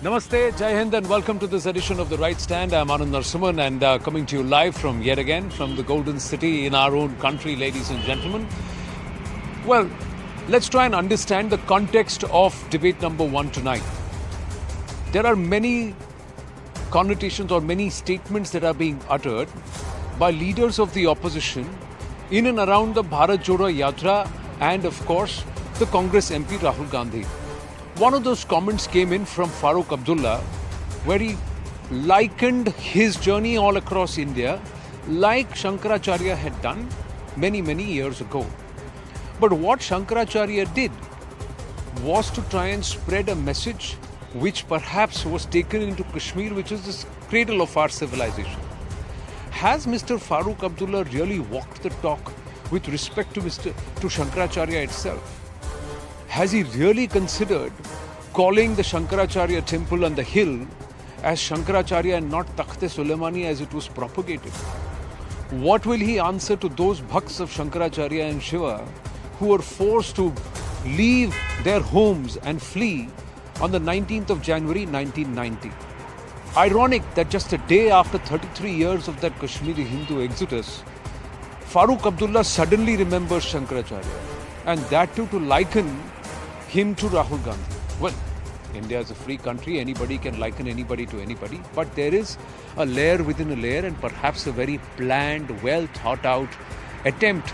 Namaste, Jai Hind, and welcome to this edition of The Right Stand. I'm Anand Narasimhan and coming to you live from yet again from the Golden City in our own country, ladies and gentlemen. Well, let's try and understand the context of debate number one tonight. There are many connotations or many statements that are being uttered by leaders of the opposition in and around the Bharat Jodo Yatra and, of course, the Congress MP Rahul Gandhi. One of those comments came in from Farooq Abdullah, where he likened his journey all across India like Shankaracharya had done many, many years ago. But what Shankaracharya did was to try and spread a message which perhaps was taken into Kashmir, which is the cradle of our civilization. Has Mr. Farooq Abdullah really walked the talk with respect to Shankaracharya itself? Has he really considered calling the Shankaracharya temple on the hill as Shankaracharya and not Takht-e Sulaimani as it was propagated? What will he answer to those bhakts of Shankaracharya and Shiva who were forced to leave their homes and flee on the 19th of January 1990? Ironic that just a day after 33 years of that Kashmiri Hindu exodus, Farooq Abdullah suddenly remembers Shankaracharya, and that too to liken him to Rahul Gandhi. Well, India is a free country, anybody can liken anybody to anybody, but there is a layer within a layer and perhaps a very planned, well thought out attempt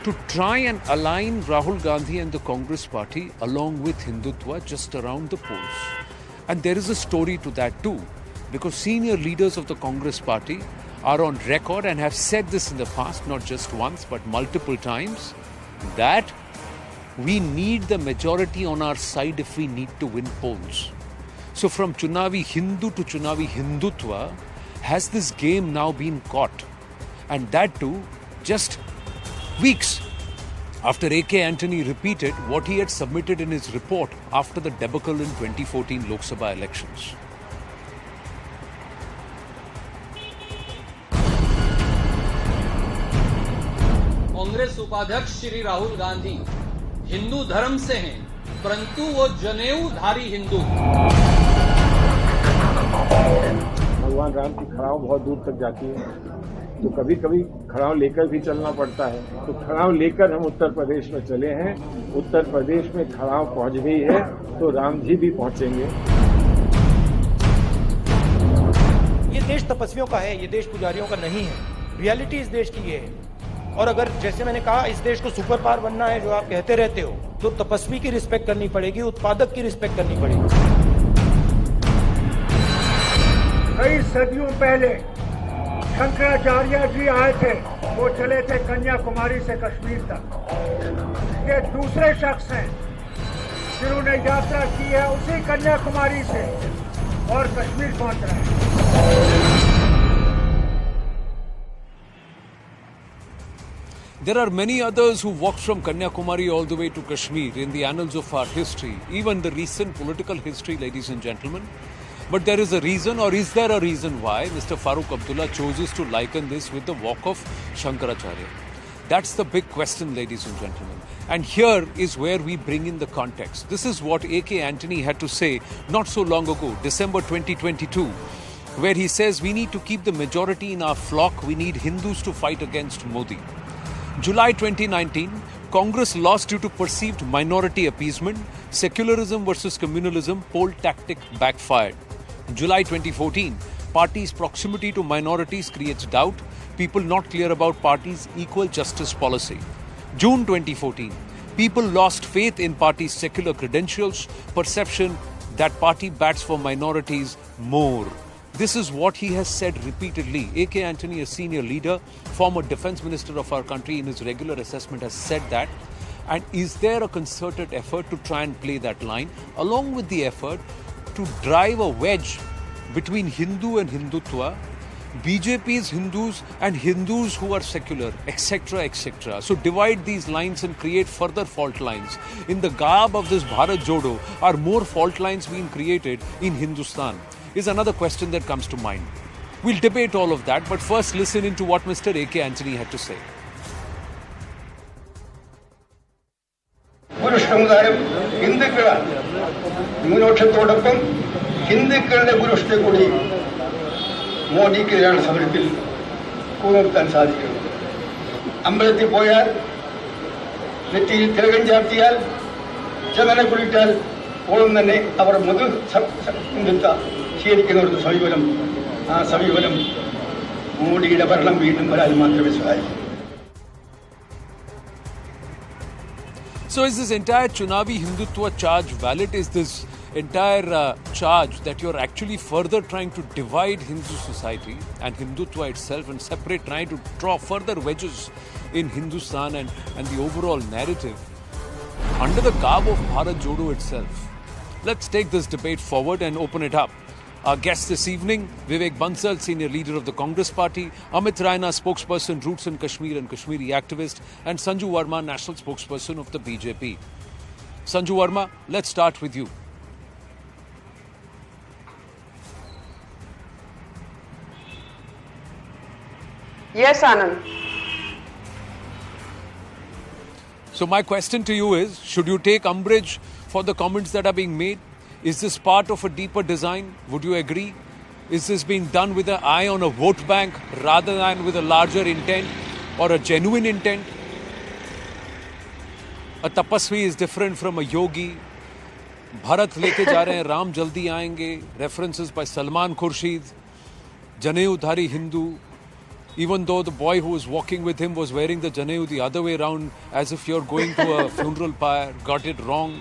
to try and align Rahul Gandhi and the Congress party along with Hindutva just around the polls. And there is a story to that too, because senior leaders of the Congress party are on record and have said this in the past, not just once but multiple times, that we need the majority on our side if we need to win polls. So from Chunavi Hindu to Chunavi Hindutva, has this game now been caught? And that too, just weeks after A.K. Antony repeated what he had submitted in his report after the debacle in 2014 Lok Sabha elections. Congress उपाध्यक्ष श्री राहुल गांधी हिंदू धर्म से हैं, परंतु वो जनेऊधारी हिंदू। भगवान राम की खड़ाव बहुत दूर तक जाती है, तो कभी कभी खड़ाव लेकर भी चलना पड़ता है। तो खड़ाव लेकर हम उत्तर प्रदेश में चले हैं। उत्तर प्रदेश में खड़ाव पहुंच गई है तो राम जी भी पहुंचेंगे। ये देश तपस्वियों का है, ये देश पुजारियों का नहीं है। रियलिटी इस देश की ये है। और अगर जैसे मैंने कहा इस देश को सुपर पावर बनना है, जो आप कहते रहते हो, तो तपस्वी की रिस्पेक्ट करनी पड़ेगी, उत्पादक की रिस्पेक्ट करनी पड़ेगी। कई सदियों पहले शंकराचार्य जी आए थे, वो चले थे कन्याकुमारी से कश्मीर तक। ये दूसरे शख्स हैं जिन्होंने यात्रा की है उसी कन्याकुमारी से और कश्मीर पहुंच रहे हैं। There are many others who walked from Kanyakumari all the way to Kashmir in the annals of our history, even the recent political history, ladies and gentlemen. But there is a reason, or is there a reason why Mr. Farooq Abdullah chooses to liken this with the walk of Shankaracharya? That's the big question, ladies and gentlemen. And here is where we bring in the context. This is what A.K. Antony had to say not so long ago, December 2022, where he says we need to keep the majority in our flock, we need Hindus to fight against Modi. July 2019, Congress lost due to perceived minority appeasement, secularism versus communalism, poll tactic backfired. July 2014, party's proximity to minorities creates doubt, people not clear about party's equal justice policy. June 2014, people lost faith in party's secular credentials, perception that party bats for minorities more. This is what he has said repeatedly. A.K. Antony, a senior leader, former defense minister of our country, in his regular assessment has said that. And is there a concerted effort to try and play that line, along with the effort to drive a wedge between Hindu and Hindutva, BJP's Hindus and Hindus who are secular, etc., etc. So divide these lines and create further fault lines. In the garb of this Bharat Jodo, are more fault lines being created in Hindustan? Is another question that comes to mind. We'll debate all of that, but first listen into what Mr. A.K. Antony had to say. പുരുഷ സമുദായം ഹിന്ദുക്കളാണ് ന്യൂനപക്ഷത്തോടൊപ്പം ഹിന്ദുക്കളുടെ പുരുഷത്തെ കൂടി മോദി കല്യാണ സമരത്തിൽ കൂടെത്താൻ സാധിക്കും. അമ്പലത്തിൽ പോയാൽ നെറ്റിയിൽ തിലകം ചാർത്തിയാൽ ചന്ദന കുളിച്ചാൽ ഓളം തന്നെ അവർ മധു ഹിന്ദുത്വ സ്വീകരിക്കുന്ന ഒരു സമീപനം, ആ സമീപനം മോഡിയുടെ ഭരണം വീണ്ടും വരാൻ മാത്രമേ സഹായിക്കൂ. So is this entire Chunavi Hindutva charge valid? Is this entire charge that you're actually further trying to divide Hindu society and Hindutva itself and separate, trying to draw further wedges in Hindustan and the overall narrative under the garb of Bharat Jodo itself? Let's take this debate forward and open it up. Our guests this evening, Vivek Bansal, senior leader of the Congress party, Amit Raina, spokesperson, Roots in Kashmir and Kashmiri activist, and Sanju Verma, national spokesperson of the BJP. Sanju Verma, let's start with you. Yes, Anand. So my question to you is, should you take umbrage for the comments that are being made? Is this part of a deeper design? Would you agree? Is this being done with an eye on a vote bank rather than with a larger intent or a genuine intent? A tapasvi is different from a yogi. Bharat leke ja rahe hain, Ram jaldi aayenge. References by Salman Khurshid, Janeu-dhari Hindu. Even though the boy who was walking with him was wearing the Janeu the other way around, as if you're going to a funeral pyre, got it wrong.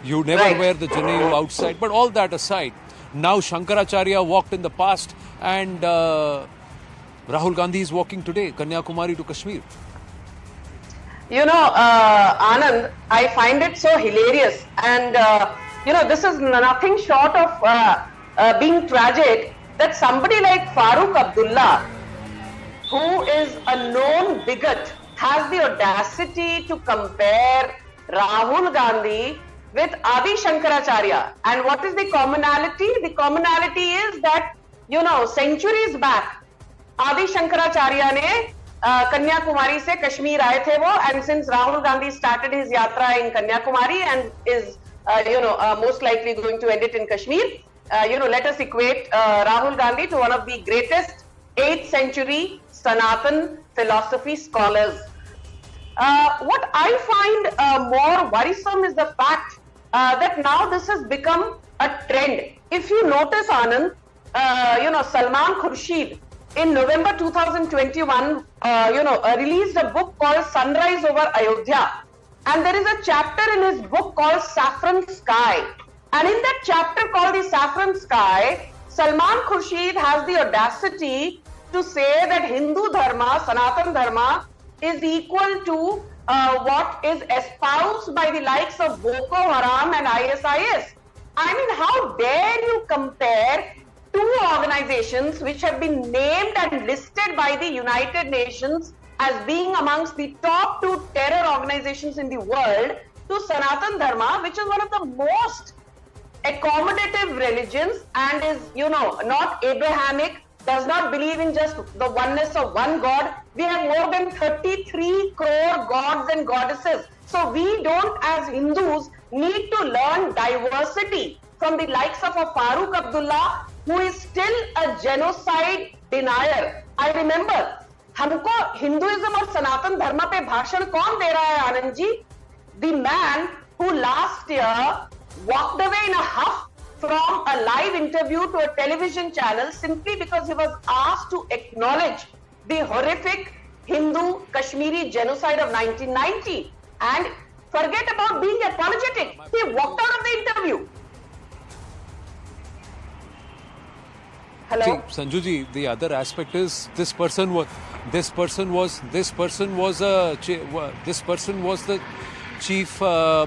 You never wear the Janeu outside. But all that aside, now Shankaracharya walked in the past and Rahul Gandhi is walking today, Kanyakumari to Kashmir. You know, Anand, I find it so hilarious. And, this is nothing short of being tragic that somebody like Farooq Abdullah, who is a known bigot, has the audacity to compare Rahul Gandhi with Adi Shankaracharya. And what is the commonality? The commonality is that, centuries back, Adi Shankaracharya ne Kanyakumari se Kashmir aaye the wo, and since Rahul Gandhi started his yatra in Kanyakumari and is, most likely going to end it in Kashmir, let us equate Rahul Gandhi to one of the greatest 8th century Sanatan philosophy scholars. What I find more worrisome is the fact that now this has become a trend. If you notice, Anand, Salman Khurshid in November 2021, released a book called Sunrise over Ayodhya. And there is a chapter in his book called Saffron Sky. And in that chapter called the Saffron Sky, Salman Khurshid has the audacity to say that Hindu Dharma, Sanatan Dharma, is equal to what is espoused by the likes of Boko Haram and ISIS. I mean, how dare you compare two organizations which have been named and listed by the United Nations as being amongst the top 2 terror organizations in the world to Sanatan Dharma, which is one of the most accommodative religions and is, not Abrahamic, does not believe in just the oneness of one God. We have more than 33 crore gods and goddesses. So we don't, as Hindus, need to learn diversity from the likes of a Farooq Abdullah, who is still a genocide denier. I remember, हमको Hinduism और सनातन धर्म पे भाषण कौन दे रहा है, Anand ji? The man who last year walked away in a huff from a live interview to a television channel simply because he was asked to acknowledge the horrific Hindu Kashmiri genocide of 1990 and forget about being apologetic. He walked out of the interview. Hello? See, Sanju ji, the other aspect is this person was the chief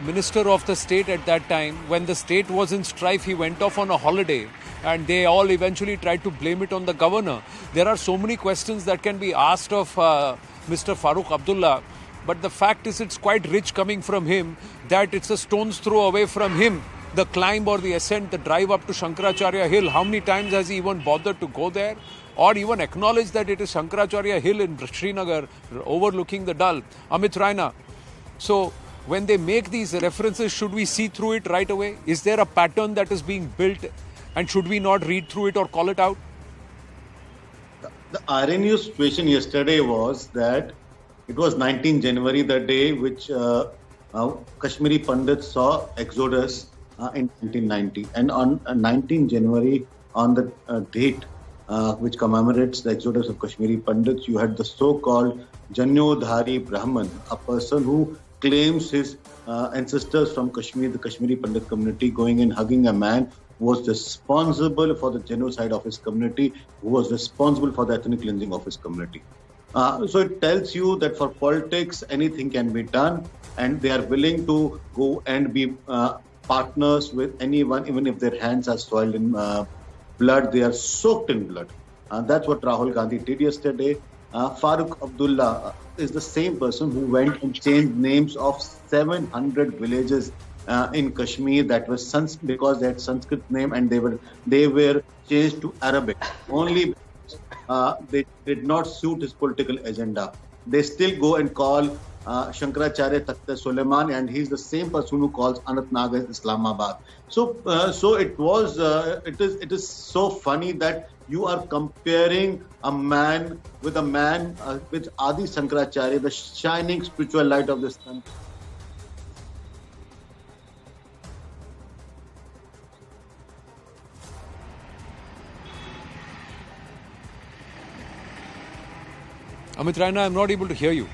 minister of the state at that time. When the state was in strife, he went off on a holiday and they all eventually tried to blame it on the governor. There are so many questions that can be asked of Mr. Farooq Abdullah, but the fact is it's quite rich coming from him that it's a stone's throw away from him. The climb or the ascent, the drive up to Shankaracharya Hill, how many times has he even bothered to go there? Or even acknowledge that it is Shankaracharya Hill in Srinagar overlooking the Dal. Amit Raina, so when they make these references, should we see through it right away? Is there a pattern that is being built And should we not read through it or call it out? The irony of situation yesterday was that it was 19 January, the day which Kashmiri Pandits saw Exodus in 1990. And on 19 January, on the date which commemorates the Exodus of Kashmiri Pandits, you had the so-called Janyodhari Brahman, a person who claims his ancestors from Kashmir, the Kashmiri Pandit community, going and hugging a man who was responsible for the genocide of his community, who was responsible for the ethnic cleansing of his community. So it tells you that for politics, anything can be done, and they are willing to go and be partners with anyone, even if their hands are soiled in blood, they are soaked in blood. That's what Rahul Gandhi did yesterday. Farooq Abdullah is the same person who went and changed names of 700 villages in Kashmir that was because they had Sanskrit name, and they were changed to Arabic only because they did not suit his political agenda. They still go and call Shankaracharya Takht Suleiman, and he's the same person who calls Anantnag as Islamabad. So it is so funny that you are comparing a man with Adi Shankaracharya, the shining spiritual light of this country. Amit Raina, I'm not able to hear you.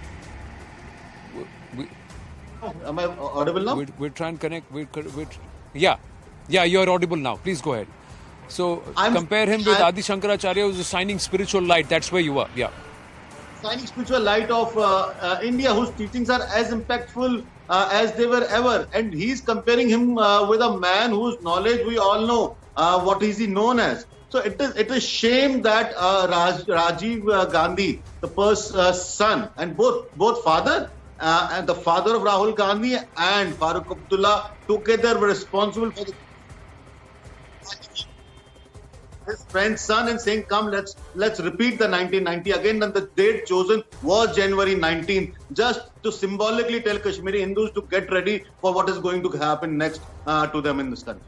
Am I audible now? We're trying to connect. Yeah, you're audible now. Please go ahead. So compare him with Adi Shankaracharya, who's a shining spiritual light. That's where you are. Yeah. Shining spiritual light of India, whose teachings are as impactful as they were ever. And he's comparing him with a man whose knowledge we all know. What is he known as? So it is shame that Rajiv Gandhi, the son, and both father and the father of Rahul Gandhi and Farooq Abdullah together were responsible for his friend's son, and saying, come, let's repeat the 1990 again. And the date chosen was January 19, just to symbolically tell Kashmiri Hindus to get ready for what is going to happen next to them in this country.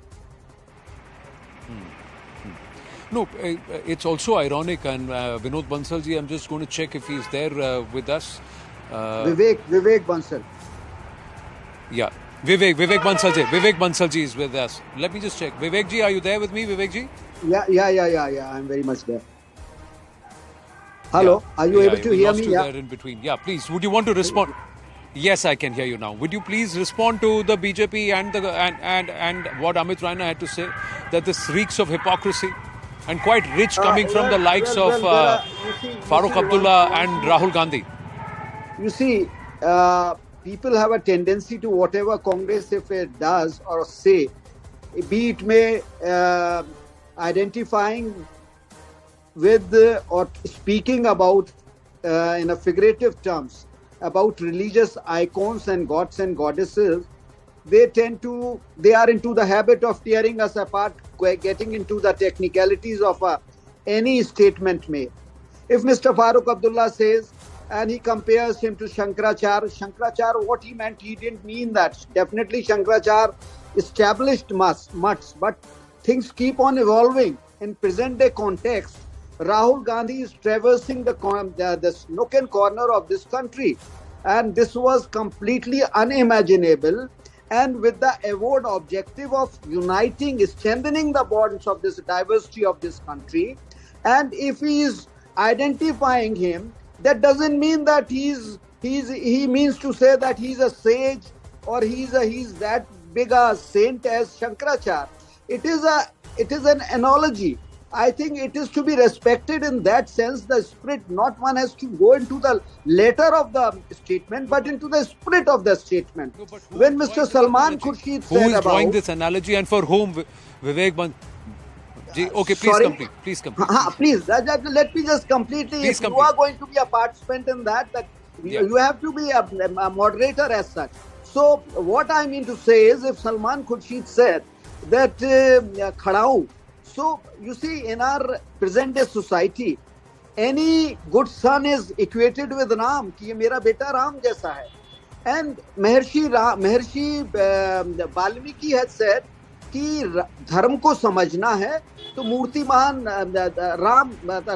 No, it's also ironic, and Vinod Bansalji, I'm just going to check if he's there with us. Vivek Bansal. Yeah, Vivek Bansalji is with us. Let me just check. Vivek ji, are you there with me, Vivek ji? Yeah. I'm very much there. Hello, are you able to hear me? Yeah. There in between. Yeah, please. Would you want to respond? Yes, I can hear you now. Would you please respond to the BJP and what Amit Raina had to say, that this reeks of hypocrisy and quite rich coming from the likes of Farooq Abdullah and Rahul Gandhi? You see, people have a tendency to whatever Congress if it does or say, be it may identifying with or speaking about in a figurative terms about religious icons and gods and goddesses, they are into the habit of tearing us apart, getting into the technicalities of any statement made. If Mr. Farooq Abdullah says, and he compares him to Shankaracharya, what he meant, he didn't mean that. Definitely Shankaracharya established much, but things keep on evolving. In present day context, Rahul Gandhi is traversing the nook and corner of this country, and this was completely unimaginable. And with the avowed objective of uniting, strengthening the bonds of this diversity of this country, and if he is identifying him, that doesn't mean that he means to say that he's a sage or he's that big a saint as Shankaracharya. It is an analogy. I think it is to be respected in that sense. The spirit, not one has to go into the letter of the statement, but into the spirit of the statement. No, when Mr. Salman Khurshid said about... Who is drawing this analogy and for whom? Vivek Ban... Okay, please complete. Please complete. Please, let me just completely... Please if you are going to be a participant in that you have to be a moderator as such. So what I mean to say is, if Salman Khurshid said that Khadao, so you see, in our present day society, any good son is equated with Ram, कि ये मेरा बेटा Ram जैसा है. And Maharshi Valmiki had said कि धर्म को समझना है तो मूर्तिमान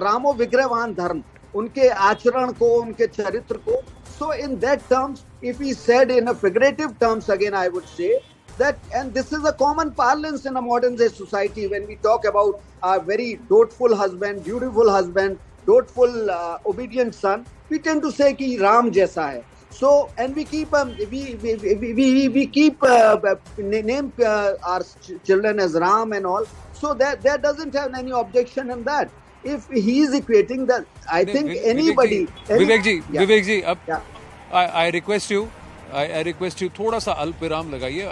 रामो विग्रहवान धर्म, उनके आचरण को, उनके चरित्र को. So in that terms, if he said in a figurative terms, again I would say that, and this is a common parlance in a modern day society when we talk about a very doubtful husband, dutiful husband, doubtful obedient son, we tend to say कि राम जैसा है. So, and we keep name our children as Ram and all. So that there doesn't have any objection in that. If he is equating that, I think anybody. Vivek ji, I request you. I request you, थोड़ा सा अल्प विराम लगाइए.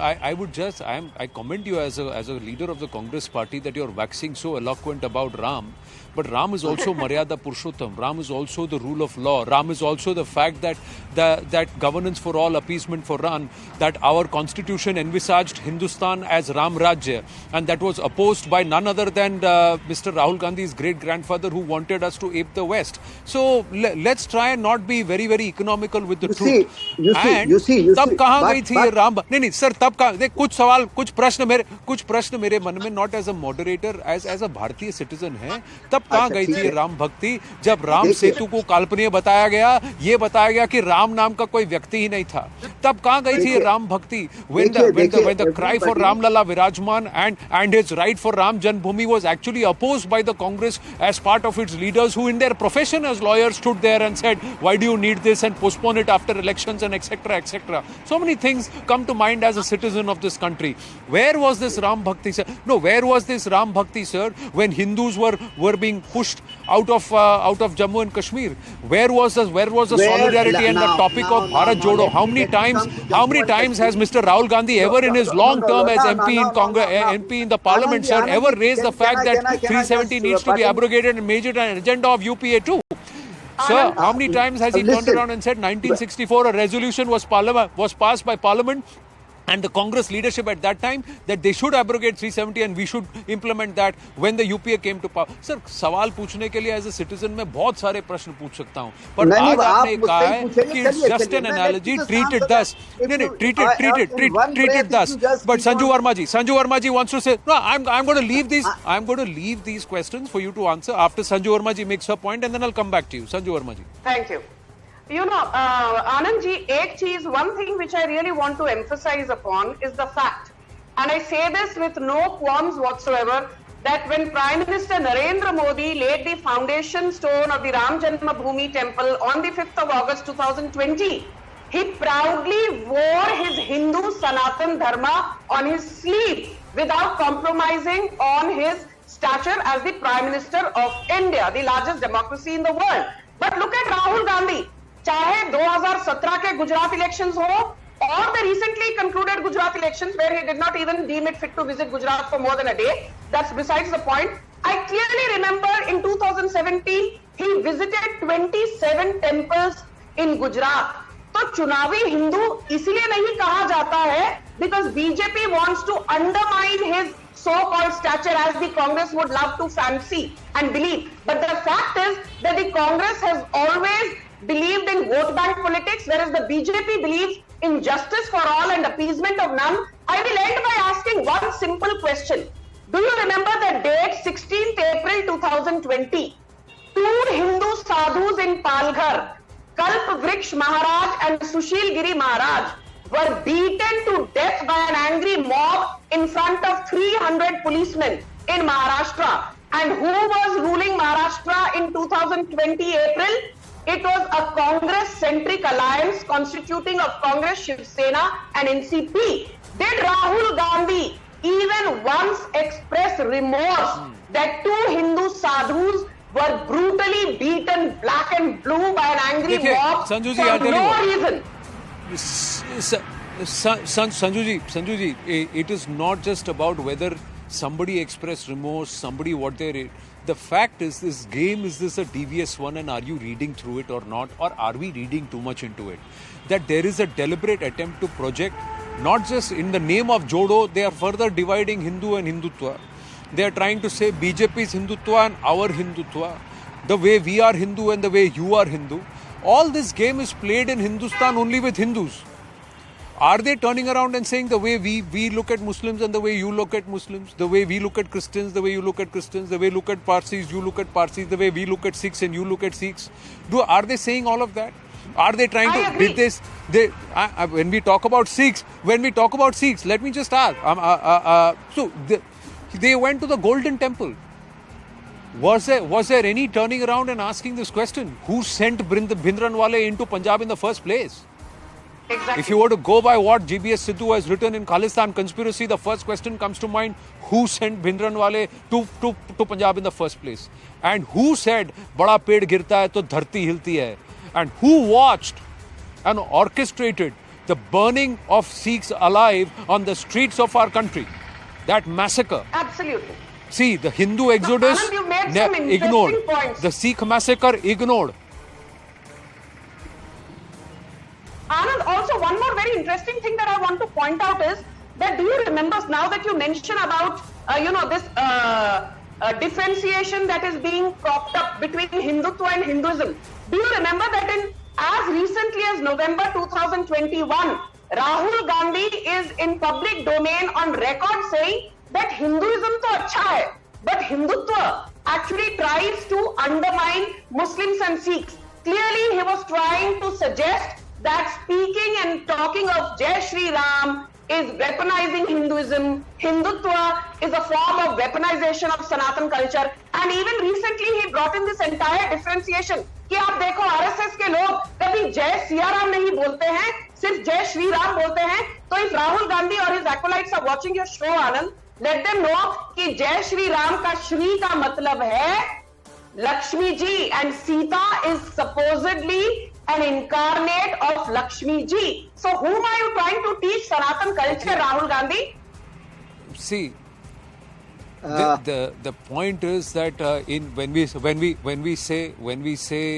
I commend you as a leader of the Congress party that you are waxing so eloquent about Ram. But Ram is also Maryada Purushottam. Ram is also the rule of law. Ram is also the fact that that governance for all, appeasement for none, that our constitution envisaged Hindustan as Ram Rajya, and that was opposed by none other than Mr. Rahul Gandhi's great-grandfather, who wanted us to ape the West. So let's try and not be very, very economical with the truth. You see, तब कहाँ गई थी ये राम? नहीं sir, तब कहाँ? देख, कुछ प्रश्न मेरे मन में, not as a moderator, as a भारतीय सिटीजन है. तब कहाँ गई थी ये राम भक्ति जब राम सेतु को काल्पनिक बताया गया, ये बताया गया कि राम नाम का कोई व्यक्ति ही नहीं था? तब कहाँ गई थी ये राम भक्ति? When the cry for Ram Lala Virajman and his right for Ram Janmabhoomi was actually opposed by the Congress as part of its leaders, who in their profession as lawyers stood there and said, why do you need this, and postpone it after elections, and etc. etc. So many things come to mind as a citizen of this country. Where was this Ram Bhakti, sir? No, where was this Ram Bhakti, sir, when Hindus were being pushed out of Jammu and Kashmir? Where was the solidarity and the topic of Bharat Jodo? How many times has Mr. Rahul Gandhi ever in his long term as MP in the parliament, sir, ever raised the fact that 370 needs to be abrogated and made it an agenda of UPA too? Sir, how many times has he turned around and said 1964 a resolution was passed by Parliament and the Congress leadership at that time that they should abrogate 370 and we should implement that when the UPA came to power? Sir, सवाल पूछने के लिए as a citizen मैं बहुत सारे प्रश्न पूछ सकता हूँ, पर आज आपने कहा है कि it's just an analogy, treat it thus. Treat it thus. But Sanju Verma ji wants to say, no, I'm going to leave these questions for you to answer after Sanju Verma ji makes her point, and then I'll come back to you. Sanju Verma ji. Thank you. You know, Anand ji, one thing which I really want to emphasize upon is the fact, and I say this with no qualms whatsoever, that when Prime Minister Narendra Modi laid the foundation stone of the Ram Janmabhoomi temple on the 5th of August 2020, he proudly wore his Hindu Sanatan Dharma on his sleeve without compromising on his stature as the Prime Minister of India, the largest democracy in the world. But look at Rahul Gandhi. चाहे 2017 के Gujarat elections हो or the recently concluded Gujarat elections where he did not even deem it fit to visit Gujarat for more than a day, that's besides the point. I clearly remember in 2017 he visited 27 temples in Gujarat. तो चुनावी हिंदू इसलिए नहीं कहा जाता है because BJP wants to undermine his so-called stature as the Congress would love to fancy and believe. But the fact is that the Congress has always believed in vote bank politics, whereas the BJP believes in justice for all and appeasement of none. I will end by asking one simple question. Do you remember the date 16th April 2020? Two Hindu sadhus in Palghar, Kalp Vriksh Maharaj and Sushil Giri Maharaj, were beaten to death by an angry mob in front of 300 policemen in Maharashtra. And who was ruling Maharashtra in 2020 April? It was a Congress-centric alliance constituting of Congress, Shiv Sena and NCP. Did Rahul Gandhi even once express remorse that two Hindu sadhus were brutally beaten black and blue by an angry mob for no reason? Sanju ji, it is not just about whether somebody expressed remorse, somebody what they did. The fact is, this game, is this a devious one, and are you reading through it or not, or are we reading too much into it? That there is a deliberate attempt to project, not just in the name of Jodo, they are further dividing Hindu and Hindutva. They are trying to say BJP is Hindutva and our Hindutva, the way we are Hindu and the way you are Hindu. All this game is played in Hindustan only with Hindus. Are they turning around and saying the way we look at Muslims and the way you look at Muslims, the way we look at Christians, the way you look at Christians, the way we look at Parsis, you look at Parsis, the way we look at Sikhs and you look at Sikhs? Are they saying all of that? Are they trying to did this? When we talk about Sikhs, let me just ask. They went to the Golden Temple. Was there any turning around and asking this question? Who sent Bhindranwale into Punjab in the first place? Exactly. If you were to go by what GBS Sidhu has written in Khalistan Conspiracy, the first question comes to mind: who sent Bhindranwale to Punjab in the first place? And who said, "Bada ped girta hai to dharti hilti hai"? And who watched and orchestrated the burning of Sikhs alive on the streets of our country? That massacre. Absolutely. See, the Hindu exodus Anand, you made some interesting ignored. points. The Sikh massacre ignored. Anand, also one more very interesting thing that I want to point out is that do you remember, now that you mention about this differentiation that is being propped up between Hindutva and Hinduism, do you remember that in as recently as November 2021, Rahul Gandhi is in public domain on record saying that Hinduism to acha hai, but Hindutva actually tries to undermine Muslims and Sikhs. Clearly, he was trying to suggest that speaking and talking of Jai Shri Ram is weaponizing Hinduism. Hindutva is a form of weaponization of Sanatan culture. And even recently, he brought in this entire differentiation. कि आप देखो RSS के लोग कभी जय सिया राम नहीं बोलते हैं, सिर्फ जय श्री राम बोलते हैं. तो if Rahul Gandhi or his acolytes are watching your show, Anand, let them know कि जय श्री राम का श्री का मतलब है Lakshmi ji, and Sita is supposedly an incarnate of Lakshmi ji. So whom are you trying to teach Sanatan culture, Rahul Gandhi? See, the point is that when we say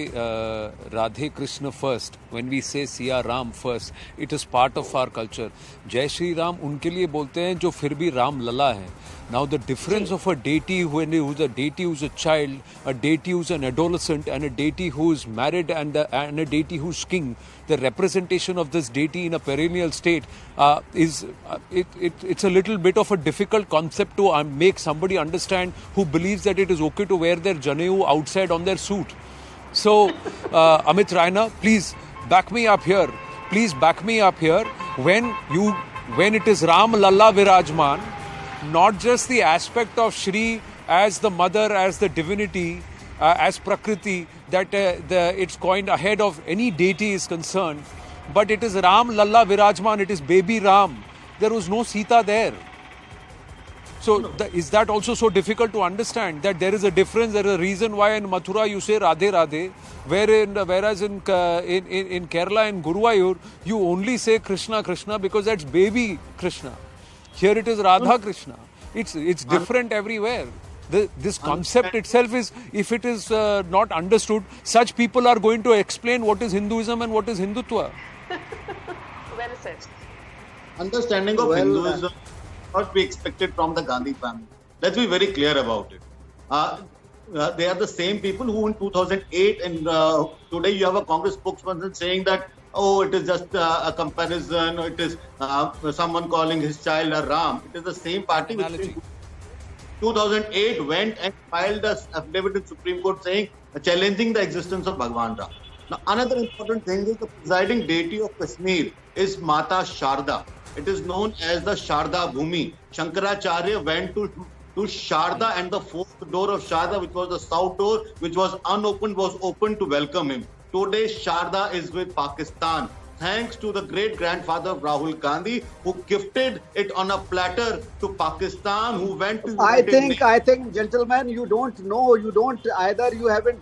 Radhe Krishna first, when we say Siya Ram first, it is part of our culture. Jai Shri Ram उनके लिए बोलते हैं जो फिर भी राम लला है. Now the difference of a deity who's a deity who's a child, a deity who's an adolescent, and a deity who's married and a deity who's king, the representation of this deity in a perennial state it's a little bit of a difficult concept to make somebody understand who believes that it is okay to wear their janeu outside on their suit. So Amit Raina, please back me up here. When it is Ram Lalla Virajman, not just the aspect of Shri as the mother, as the divinity, as Prakriti, that it's coined ahead of any deity is concerned, but it is Ram Lalla Virajman, it is baby Ram. There was no Sita there. So is that also so difficult to understand that there is a difference, there is a reason why in Mathura you say Radhe Radhe, whereas in Kerala and Guruvayur you only say Krishna Krishna because that's baby Krishna. Here it is Radha Krishna. It's different everywhere. This concept itself is, if it is not understood, such people are going to explain what is Hinduism and what is Hindutva. Well said. Understanding of Hinduism not be expected from the Gandhi family. Let's be very clear about it. They are the same people who in 2008 and today you have a Congress spokesperson saying that it is just a comparison, or it is someone calling his child a Ram. It is the same party which in 2008 went and filed an affidavit in Supreme Court saying, challenging the existence of Bhagwan Ram. Now, another important thing is the presiding deity of Kashmir is Mata Sharda. It is known as the Sharda Bhumi. Shankaracharya went to Sharda, and the fourth door of Sharda, which was the south door, which was unopened, was opened to welcome him. Today, Sharda is with Pakistan, thanks to the great-grandfather of Rahul Gandhi, who gifted it on a platter to Pakistan, who went to... I think, gentlemen, you haven't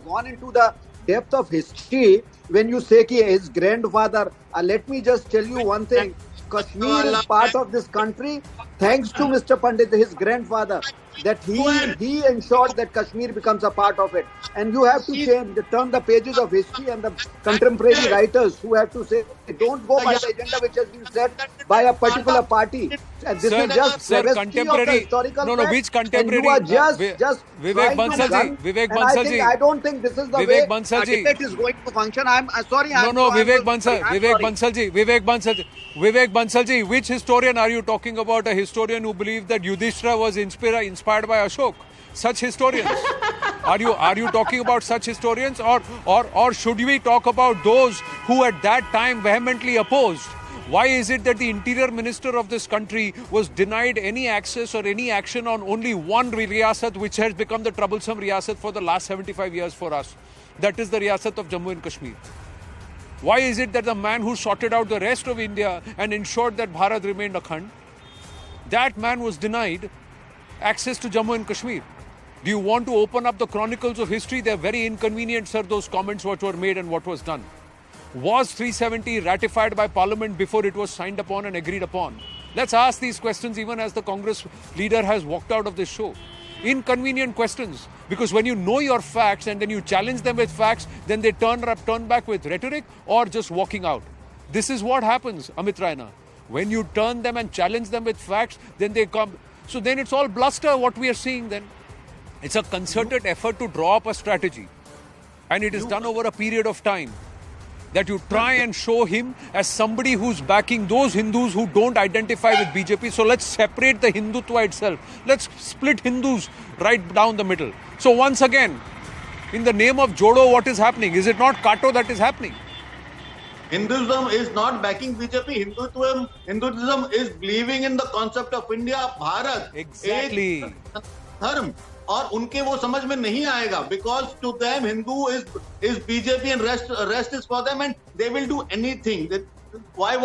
gone into the depth of history when you say ki his grandfather. Let me just tell you one thing. Kashmir is part of this country thanks to Mr. Pandit, his grandfather. that he ensured that Kashmir becomes a part of it. And you have to turn the pages of history, and the contemporary writers who have to say, don't go by the agenda which has been set by a particular party. And this is just travesty of the historical No, fact, which contemporary? and you are just Vivek trying to Bansalji, gun, I don't think this is the way Bansalji. debate is going to function. I'm sorry. Vivek Bansalji, which historian are you talking about? A historian who believed that Yudhishthira was inspired by Ashok? Such historians? Are you talking about such historians, or should we talk about those who at that time vehemently opposed? Why is it that the interior minister of this country was denied any access or any action on only one riyasat, which has become the troublesome riyasat for the last 75 years for us? That is the riyasat of Jammu and Kashmir. Why is it that the man who sorted out the rest of India and ensured that Bharat remained akhand, that man was denied access to Jammu and Kashmir? Do you want to open up the chronicles of history? They're very inconvenient, sir, those comments what were made and what was done. Was 370 ratified by Parliament before it was signed upon and agreed upon? Let's ask these questions even as the Congress leader has walked out of this show. Inconvenient questions, because when you know your facts and then you challenge them with facts, then they turn back with rhetoric or just walking out. This is what happens, Amit Raina. When you turn them and challenge them with facts, then they come. So then it's all bluster what we are seeing then. It's a concerted effort to draw up a strategy, and it is done over a period of time, that you try and show him as somebody who's backing those Hindus who don't identify with BJP. So let's separate the Hindutva itself. Let's split Hindus right down the middle. So once again, in the name of Jodo, what is happening? Is it not Kato that is happening? Hinduism is not backing BJP. Hinduism is believing in the concept of India, Bharat. Exactly. Dharm. और उनके वो समझ में नहीं आएगा, because to them Hindu is BJP and rest is for them, and they will do anything. Why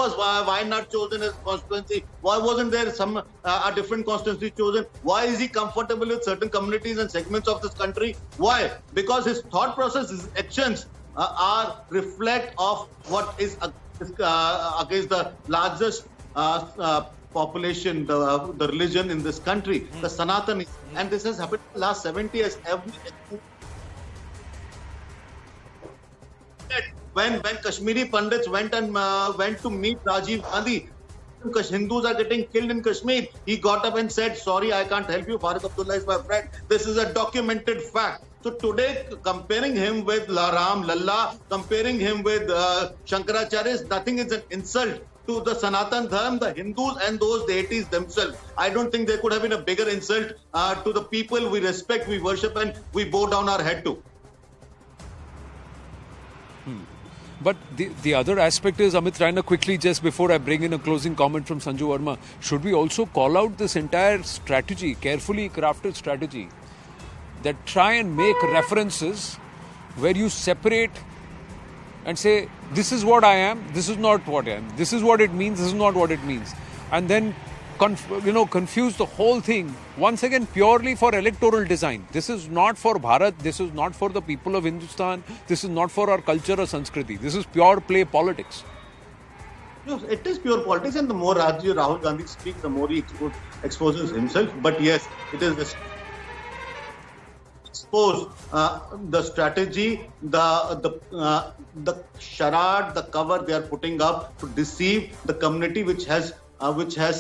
not chosen as constituency? Why wasn't there some a different constituency chosen? Why is he comfortable with certain communities and segments of this country? Why? Because his thought process, his actions are reflect of what is against the largest population, the religion in this country, the Sanatani. And this has happened in the last 70 years. When Kashmiri Pandits went to meet Rajiv Gandhi, Hindus are getting killed in Kashmir, he got up and said, sorry, I can't help you. Farooq Abdullah is my friend. This is a documented fact. So today, comparing him with Ram Lalla, comparing him with Shankaracharya is nothing. It's an insult to the Sanatan Dharma, the Hindus and those deities themselves. I don't think there could have been a bigger insult to the people we respect, we worship, and we bow down our head to. But the other aspect is, Amit Raina, quickly, just before I bring in a closing comment from Sanju Verma, should we also call out this entire strategy, carefully crafted strategy, that try and make references where you separate and say, this is what I am, this is not what I am, this is what it means, this is not what it means, and then confuse the whole thing once again purely for electoral design. This is not for Bharat, this is not for the people of Hindustan, this is not for our culture or Sanskriti, this is pure play politics. Yes, it is pure politics, and the more Rahul Gandhi speaks, the more he exposes himself. But yes, it is expose the strategy, the charade, the cover they are putting up to deceive the community which has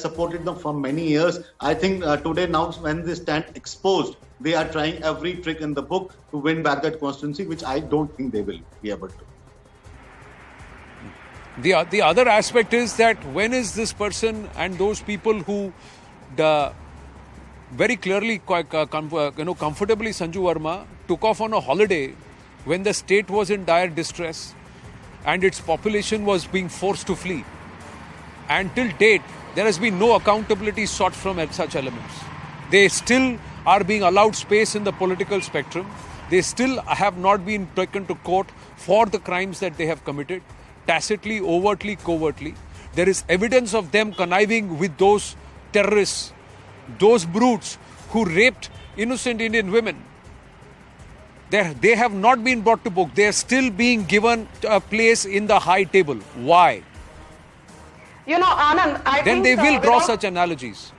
supported them for many years. I think today, now when they stand exposed, they are trying every trick in the book to win back that constituency, which I don't think they will be able to. The other aspect is that when is this person and those people who very clearly, comfortably, Sanju Verma took off on a holiday when the state was in dire distress and its population was being forced to flee. And till date, there has been no accountability sought from such elements. They still are being allowed space in the political spectrum. They still have not been taken to court for the crimes that they have committed, tacitly, overtly, covertly. There is evidence of them conniving with those terrorists, those brutes who raped innocent Indian women. They have not been brought to book. They are still being given a place in the high table. Why? Anand, I then think they will draw such analogies.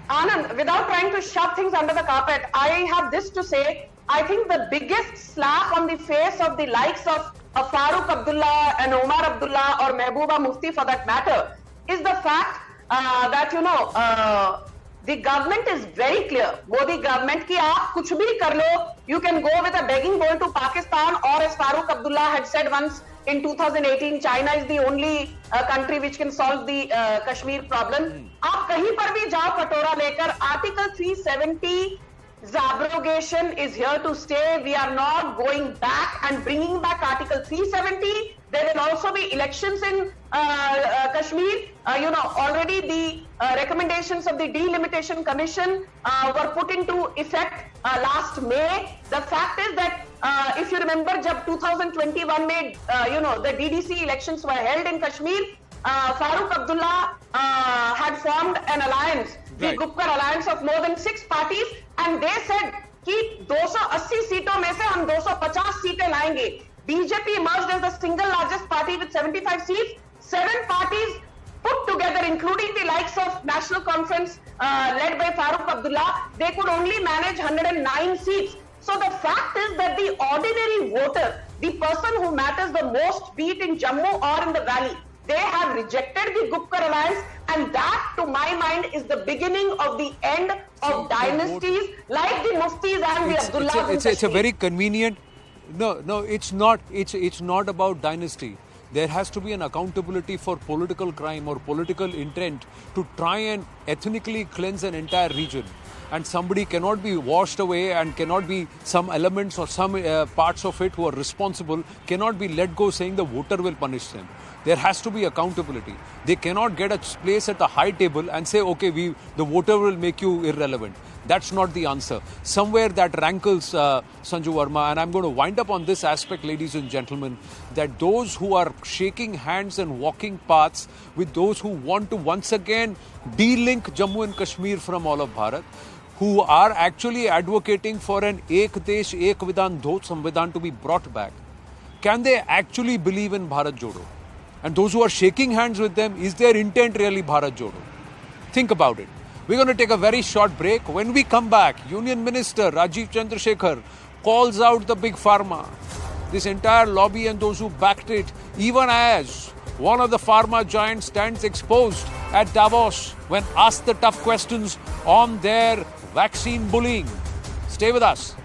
Anand, without trying to shove things under the carpet, I have this to say. I think the biggest slap on the face of the likes of Farooq Abdullah and Omar Abdullah or Mehbooba Mufti for that matter is the fact that, you know, the government is very clear. Modi government ki aap kuch bhi kar lo, you can go with a begging bowl to Pakistan, or as Farooq Abdullah had said once in 2018, China is the only country which can solve the Kashmir problem. Aap kahin par bhi jao katora lekar, Article 370 abrogation is here to stay. We are not going back and bringing back Article 370. There will also be elections in Kashmir. You know, already the recommendations of the Delimitation Commission were put into effect last May. The fact is that if you remember, jab 2021 May, you know, the DDC elections were held in Kashmir, Farooq Abdullah had formed an alliance, the Gupkar alliance of more than 6 parties, and they said कि 280 सीटों में से हम 250 सीटें लाएंगे. BJP emerged as the single largest party with 75 seats. 7 parties put together, including the likes of National Conference led by Farooq Abdullah, they could only manage 109 seats. So the fact is that the ordinary voter, the person who matters the most, be it in Jammu or in the valley, they have rejected the Gupkar alliance, and that, to my mind, is the beginning of the end of dynasties like the Muftis and the Abdullahs. It's a very convenient. No, it's not. It's not about dynasty. There has to be an accountability for political crime or political intent to try and ethnically cleanse an entire region. And somebody cannot be washed away, and cannot be some elements or some parts of it who are responsible cannot be let go saying the voter will punish them. There has to be accountability. They cannot get a place at the high table and say, okay, the voter will make you irrelevant. That's not the answer. Somewhere that rankles Sanju Verma, and I'm going to wind up on this aspect, ladies and gentlemen, that those who are shaking hands and walking paths with those who want to once again de-link Jammu and Kashmir from all of Bharat, who are actually advocating for an Ek Desh, Ek Vidhan, Do Samvidhan to be brought back, can they actually believe in Bharat Jodo? And those who are shaking hands with them, is their intent really Bharat Jodo? Think about it. We're going to take a very short break. When we come back, Union Minister Rajiv Chandrasekhar calls out the big pharma, this entire lobby and those who backed it, even as one of the pharma giants stands exposed at Davos when asked the tough questions on their vaccine bullying. Stay with us.